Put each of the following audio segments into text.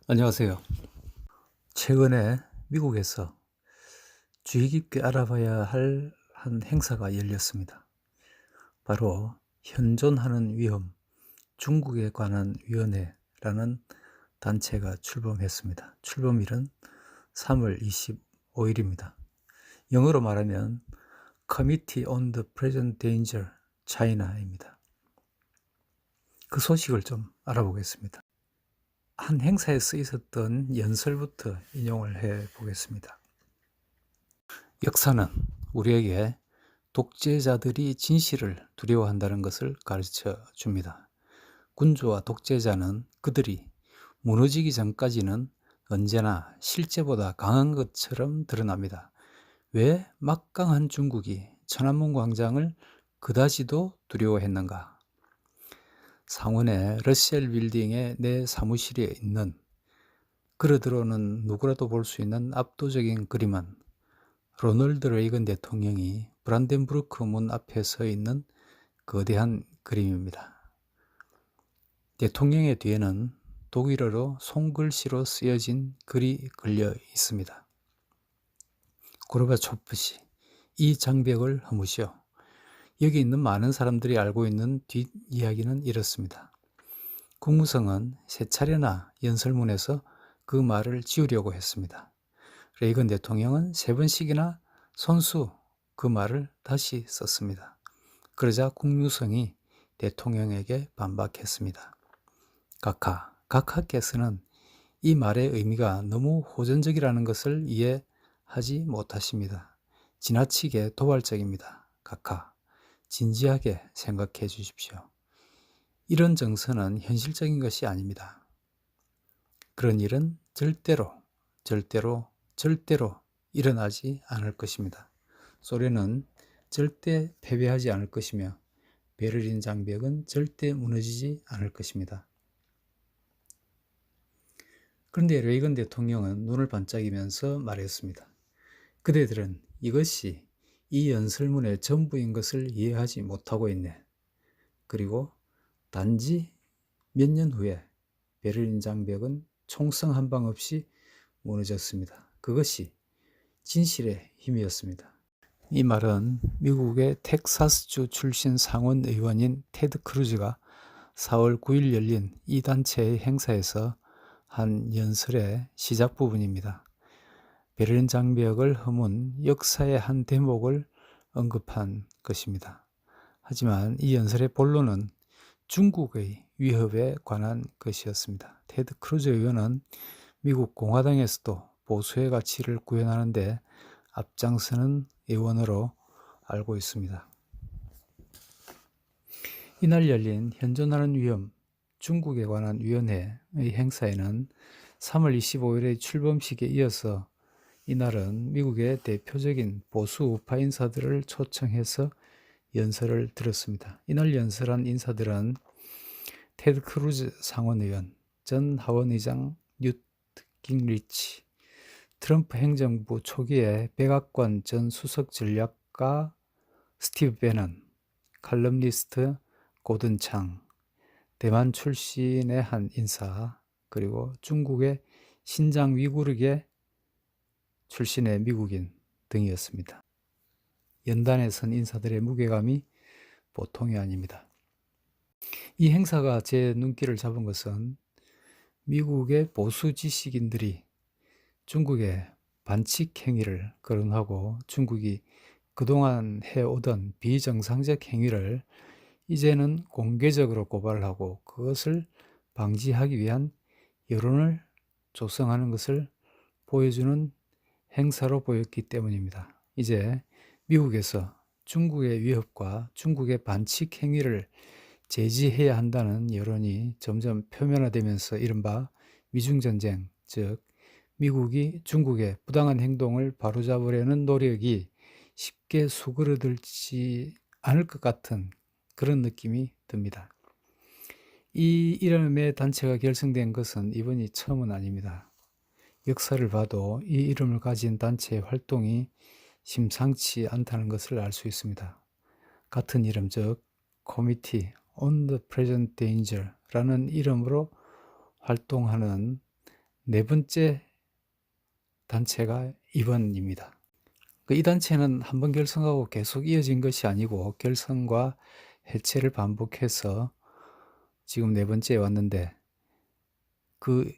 안녕하세요. 최근에 미국에서 주의 깊게 알아봐야 할 한 행사가 열렸습니다. 바로 현존하는 위험 중국에 관한 위원회라는 단체가 출범했습니다. 출범일은 3월 25일입니다. 영어로 말하면 Committee on the Present Danger China입니다. 그 소식을 좀 알아보겠습니다. 한 행사에서 있었던 연설부터 인용을 해 보겠습니다. 역사는 우리에게 독재자들이 진실을 두려워한다는 것을 가르쳐 줍니다. 군주와 독재자는 그들이 무너지기 전까지는 언제나 실제보다 강한 것처럼 드러납니다. 왜 막강한 중국이 천안문 광장을 그다지도 두려워했는가? 상원의 러셀 빌딩의 내 사무실에 있는 걸어들어오는 누구라도 볼 수 있는 압도적인 그림은 로널드 레이건 대통령이 브란덴부르크 문 앞에 서 있는 거대한 그림입니다. 대통령의 뒤에는 독일어로 손글씨로 쓰여진 글이 걸려 있습니다. 고르바초프 씨, 이 장벽을 허무시오. 여기 있는 많은 사람들이 알고 있는 뒷이야기는 이렇습니다. 국무성은 세 차례나 연설문에서 그 말을 지우려고 했습니다. 레이건 대통령은 3번씩이나 손수 그 말을 다시 썼습니다. 그러자 국무성이 대통령에게 반박했습니다. 각하께서는 이 말의 의미가 너무 호전적이라는 것을 이해하지 못하십니다. 지나치게 도발적입니다. 각하, 진지하게 생각해 주십시오. 이런 정서는 현실적인 것이 아닙니다. 그런 일은 절대로 일어나지 않을 것입니다. 소련은 절대 패배하지 않을 것이며 베를린 장벽은 절대 무너지지 않을 것입니다. 그런데 레이건 대통령은 눈을 반짝이면서 말했습니다. 그대들은 이것이 이 연설문의 전부인 것을 이해하지 못하고 있네. 그리고 단지 몇 년 후에 베를린 장벽은 총성 한 방 없이 무너졌습니다. 그것이 진실의 힘이었습니다. 이 말은 미국의 텍사스주 출신 상원 의원인 테드 크루즈가 4월 9일 열린 이 단체의 행사에서 한 연설의 시작 부분입니다. 베를린 장벽을 허문 역사의 한 대목을 언급한 것입니다. 하지만 이 연설의 본론은 중국의 위협에 관한 것이었습니다. 테드 크루즈 의원은 미국 공화당에서도 보수의 가치를 구현하는 데 앞장서는 의원으로 알고 있습니다. 이날 열린 현존하는 위험 중국에 관한 위원회의 행사에는 3월 25일의 출범식에 이어서 이날은 미국의 대표적인 보수 우파 인사들을 초청해서 연설을 들었습니다. 이날 연설한 인사들은 테드 크루즈 상원의원, 전 하원의장 뉴트 깅리치, 트럼프 행정부 초기에 백악관 전 수석 전략가 스티브 배넌, 칼럼니스트 고든 창, 대만 출신의 한 인사, 그리고 중국의 신장 위구르계 출신의 미국인 등이었습니다. 연단에 선 인사들의 무게감이 보통이 아닙니다. 이 행사가 제 눈길을 잡은 것은 미국의 보수 지식인들이 중국의 반칙 행위를 거론하고 중국이 그동안 해오던 비정상적 행위를 이제는 공개적으로 고발하고 그것을 방지하기 위한 여론을 조성하는 것을 보여주는 행사로 보였기 때문입니다. 이제 미국에서 중국의 위협과 중국의 반칙 행위를 제지해야 한다는 여론이 점점 표면화되면서 이른바 미중전쟁, 즉 미국이 중국의 부당한 행동을 바로잡으려는 노력이 쉽게 수그러들지 않을 것 같은 그런 느낌이 듭니다. 이 이름의 단체가 결성된 것은 이번이 처음은 아닙니다. 역사를 봐도 이 이름을 가진 단체의 활동이 심상치 않다는 것을 알 수 있습니다. 같은 이름, 즉 Committee on the Present Danger 라는 이름으로 활동하는 네 번째 단체가 이번입니다. 이 단체는 한번 결성하고 계속 이어진 것이 아니고 결성과 해체를 반복해서 지금 네 번째에 왔는데, 그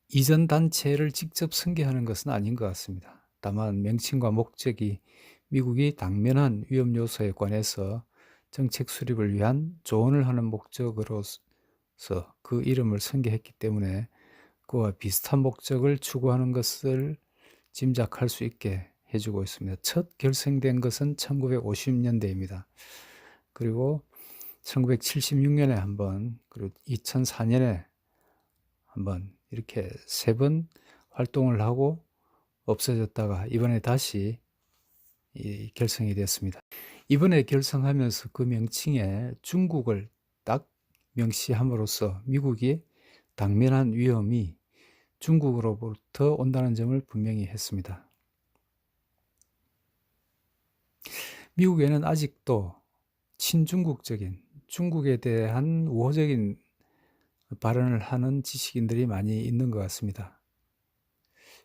이전 단체를 직접 승계하는 것은 아닌 것 같습니다. 다만 명칭과 목적이 미국이 당면한 위험 요소에 관해서 정책 수립을 위한 조언을 하는 목적으로서 그 이름을 승계했기 때문에 그와 비슷한 목적을 추구하는 것을 짐작할 수 있게 해주고 있습니다. 첫 결성된 것은 1950년대입니다. 그리고 1976년에 한 번, 그리고 2004년에 한 번, 이렇게 세 번 활동을 하고 없어졌다가 이번에 다시 결성이 됐습니다. 이번에 결성하면서 그 명칭에 중국을 딱 명시함으로써 미국이 당면한 위험이 중국으로부터 온다는 점을 분명히 했습니다. 미국에는 아직도 친중국적인, 중국에 대한 우호적인 발언을 하는 지식인들이 많이 있는 것 같습니다.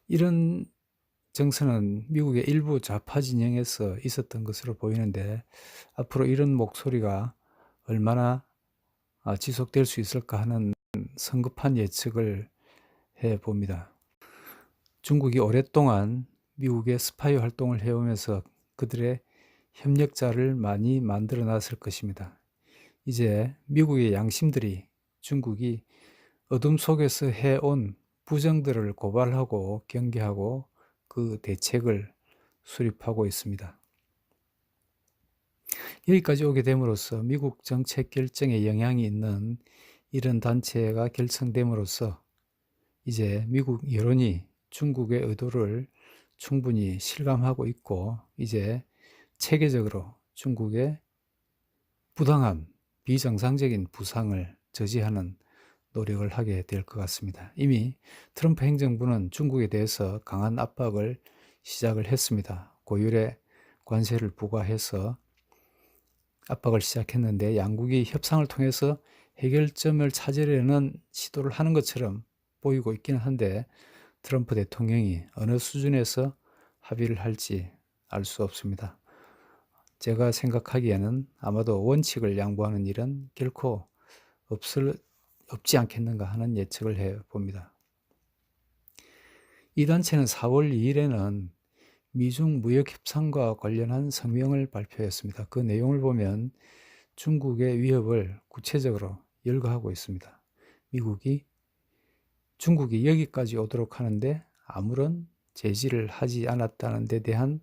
이런 정서는 미국의 일부 좌파 진영에서 있었던 것으로 보이는데, 앞으로 이런 목소리가 얼마나 지속될 수 있을까 하는 성급한 예측을 해봅니다. 중국이 오랫동안 미국의 스파이 활동을 해오면서 그들의 협력자를 많이 만들어 놨을 것입니다. 이제 미국의 양심들이 중국이 어둠 속에서 해온 부정들을 고발하고 경계하고 그 대책을 수립하고 있습니다. 여기까지 오게 됨으로써 미국 정책 결정에 영향이 있는 이런 단체가 결성됨으로써 이제 미국 여론이 중국의 의도를 충분히 실감하고 있고, 이제 체계적으로 중국의 부당한 비정상적인 부상을 저지하는 노력을 하게 될 것 같습니다. 이미 트럼프 행정부는 중국에 대해서 강한 압박을 시작을 했습니다. 고율의 관세를 부과해서 압박을 시작했는데, 양국이 협상을 통해서 해결점을 찾으려는 시도를 하는 것처럼 보이고 있기는 한데, 트럼프 대통령이 어느 수준에서 합의를 할지 알 수 없습니다. 제가 생각하기에는 아마도 원칙을 양보하는 일은 결코 없지 않겠는가 하는 예측을 해봅니다. 이 단체는 4월 2일에는 미중 무역협상과 관련한 성명을 발표했습니다. 그 내용을 보면 중국의 위협을 구체적으로 열거하고 있습니다. 미국이 중국이 여기까지 오도록 하는데 아무런 제지를 하지 않았다는 데 대한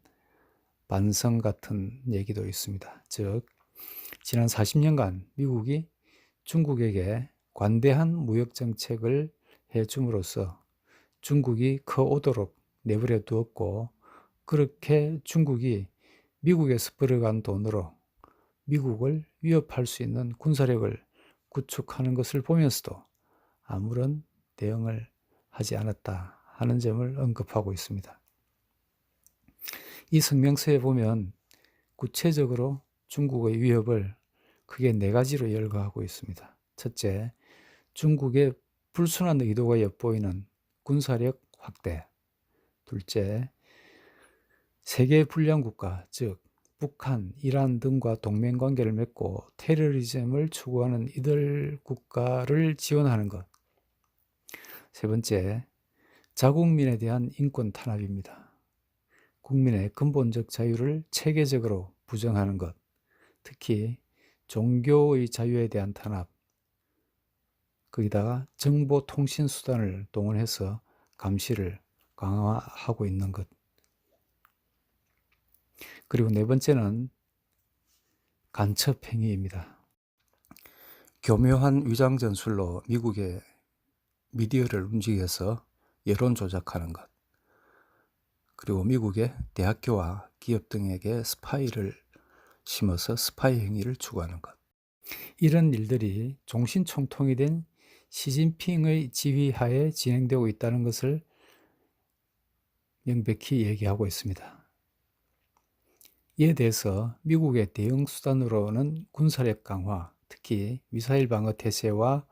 반성 같은 얘기도 있습니다. 즉, 지난 40년간 미국이 중국에게 관대한 무역 정책을 해줌으로써 중국이 커오도록 내버려 두었고, 그렇게 중국이 미국에서 벌어간 돈으로 미국을 위협할 수 있는 군사력을 구축하는 것을 보면서도 아무런 대응을 하지 않았다 하는 점을 언급하고 있습니다. 이 성명서에 보면 구체적으로 중국의 위협을 크게 네 가지로 열거하고 있습니다. 첫째, 중국의 불순한 의도가 엿보이는 군사력 확대. 둘째, 세계 불량 국가, 즉 북한, 이란 등과 동맹 관계를 맺고 테러리즘을 추구하는 이들 국가를 지원하는 것. 세 번째, 자국민에 대한 인권 탄압입니다. 국민의 근본적 자유를 체계적으로 부정하는 것, 특히 종교의 자유에 대한 탄압, 거기다가 정보통신수단을 동원해서 감시를 강화하고 있는 것. 그리고 네 번째는 간첩행위입니다. 교묘한 위장 전술로 미국의 미디어를 움직여서 여론 조작하는 것. 그리고 미국의 대학교와 기업 등에게 스파이를 심어서 스파이 행위를 추구하는 것. 이런 일들이 종신총통이 된 시진핑의 지휘하에 진행되고 있다는 것을 명백히 얘기하고 있습니다. 이에 대해서 미국의 대응 수단으로는 군사력 강화, 특히 미사일 방어 태세와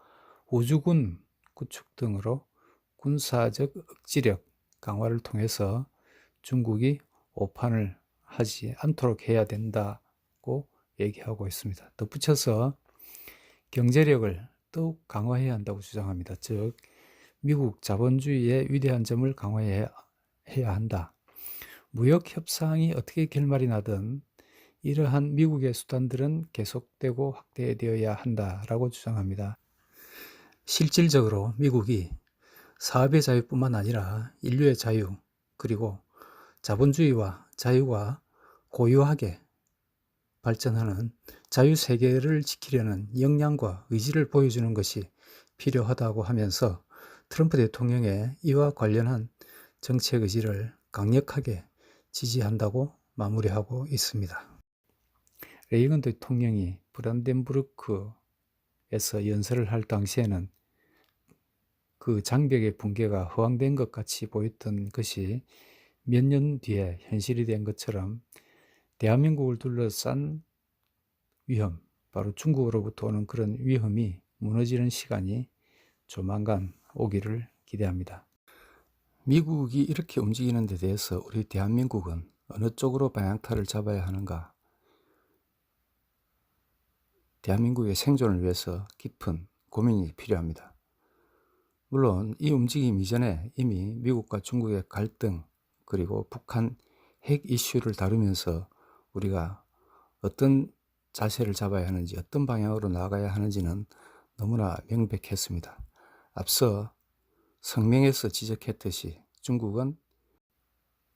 우주군 구축 등으로 군사적 억지력 강화를 통해서 중국이 오판을 하지 않도록 해야 된다고 얘기하고 있습니다. 덧붙여서 경제력을 더욱 강화해야 한다고 주장합니다. 즉 미국 자본주의의 위대한 점을 강화해야 한다. 무역 협상이 어떻게 결말이 나든 이러한 미국의 수단들은 계속되고 확대되어야 한다라고 주장합니다. 실질적으로 미국이 사업의 자유뿐만 아니라 인류의 자유 그리고 자본주의와 자유가 고유하게 발전하는 자유세계를 지키려는 역량과 의지를 보여주는 것이 필요하다고 하면서 트럼프 대통령의 이와 관련한 정책 의지를 강력하게 지지한다고 마무리하고 있습니다. 레이건 대통령이 브란덴부르크에서 연설을 할 당시에는 그 장벽의 붕괴가 허황된 것 같이 보였던 것이 몇 년 뒤에 현실이 된 것처럼 대한민국을 둘러싼 위험, 바로 중국으로부터 오는 그런 위험이 무너지는 시간이 조만간 오기를 기대합니다. 미국이 이렇게 움직이는 데 대해서 우리 대한민국은 어느 쪽으로 방향타를 잡아야 하는가? 대한민국의 생존을 위해서 깊은 고민이 필요합니다. 물론 이 움직임 이전에 이미 미국과 중국의 갈등 그리고 북한 핵 이슈를 다루면서 우리가 어떤 자세를 잡아야 하는지 어떤 방향으로 나아가야 하는지는 너무나 명백했습니다. 앞서 성명에서 지적했듯이 중국은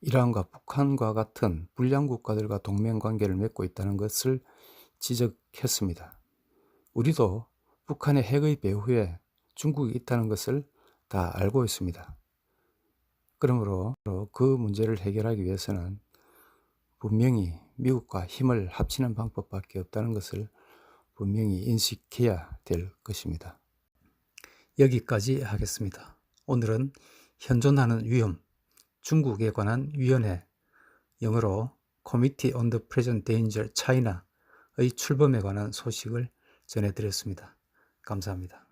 이란과 북한과 같은 불량 국가들과 동맹관계를 맺고 있다는 것을 지적했습니다. 우리도 북한의 핵의 배후에 중국이 있다는 것을 다 알고 있습니다. 그러므로 그 문제를 해결하기 위해서는 분명히 미국과 힘을 합치는 방법밖에 없다는 것을 분명히 인식해야 될 것입니다. 여기까지 하겠습니다. 오늘은 현존하는 위험, 중국에 관한 위원회, 영어로 Committee on the Present Danger China의 출범에 관한 소식을 전해드렸습니다. 감사합니다.